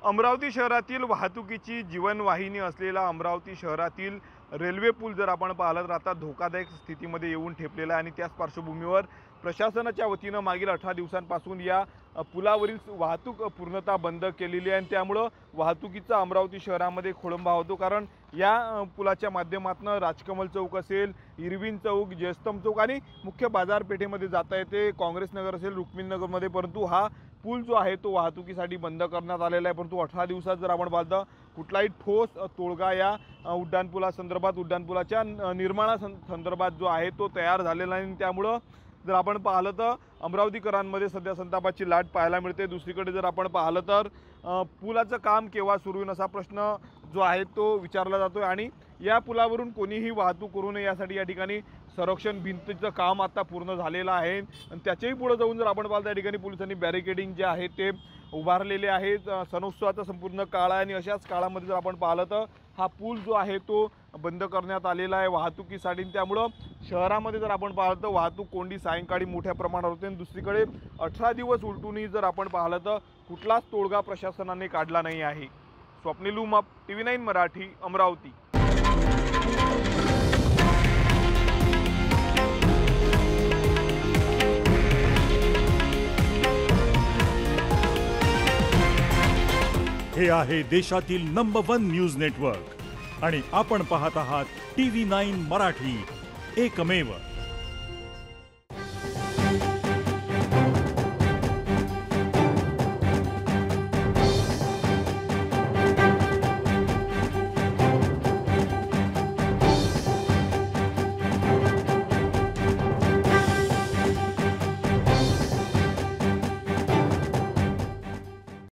अमरावती शहरातील वाहतुकीची जीवनवाहिनी असलेला अमरावती शहरातील रेल्वे पूल जर आपण पाहिलं तर आता धोकादायक स्थितीमध्ये येऊन ठेपलेला आहे आणि त्याच पार्श्वभूमीवर प्रशासनाच्या वतीनं मागील 18 दिवसांपासून या पुलावरील वाहतूक पूर्णतः बंद केलेली आहे आणि त्यामुळे वाहतुकीचा अमरावती शहरामध्ये खोळंबा होतो। कारण या पुलाच्या माध्यमातून राजकमल चौक असेल, इरविन चौक, जयस्तंभ चौक आणि मुख्य बाजारपेठेमध्ये जाता येते, काँग्रेस नगर असेल, रुक्मिणी नगरमध्ये, परंतु हा पूल जो आहे तो वाहतुकीसाठी बंद करण्यात आलेला आहे। परंतु 18 दिवसात जर आपण पाहिलं कुठलाही ठोस तोडगा या उड्डाणपुलासंदर्भात उड्डाणपुलाच्या निर्माणासंदर्भात जो आहे तो तयार झालेला नाही। त्यामुळे जर आपण पाहिलं तर अमरावतीकरांमध्ये सध्या संतापाची लाट पाहायला मिळते। दुसरीकडे जर आपण पाहिलं तर पुलाचं काम केव्हा सुरू होईल असा प्रश्न जो आहे तो विचारला जातोय आणि या पुलावरून कोणीही वाहतूक करू नये यासाठी या ठिकाणी संरक्षण भिंतीचं काम आता पूर्ण झालेलं आहे आणि त्याच्याही पुढे जाऊन जर आपण पाहिलं त्या ठिकाणी पोलिसांनी बॅरिकेडिंग जे आहे ते उभारलेले आहेत। सणोत्सवाचा संपूर्ण काळ आहे आणि अशाच काळामध्ये जर आपण पाहिलं तर हा पूल जो आहे तो बंद करण्यात आलेला आहे वाहतुकीसाठी। त्यामुळे शहरामध्ये जर आपण पाहिलं तर वाहतूक कोंडी सायंकाळी मोठ्या प्रमाणात होते आणि दुसरीकडे 18 दिवस उलटूनही जर आपण पाहिलं तर कुठलाच तोडगा प्रशासनाने काढला नाही आहे। स्वप्नील उमाप, TV9 मराठी, अमरावती। हे आहे देशातील नंबर 1 न्यूज नेटवर्क आणि आपण पाहत आहात TV9 मराठी, एकमेव।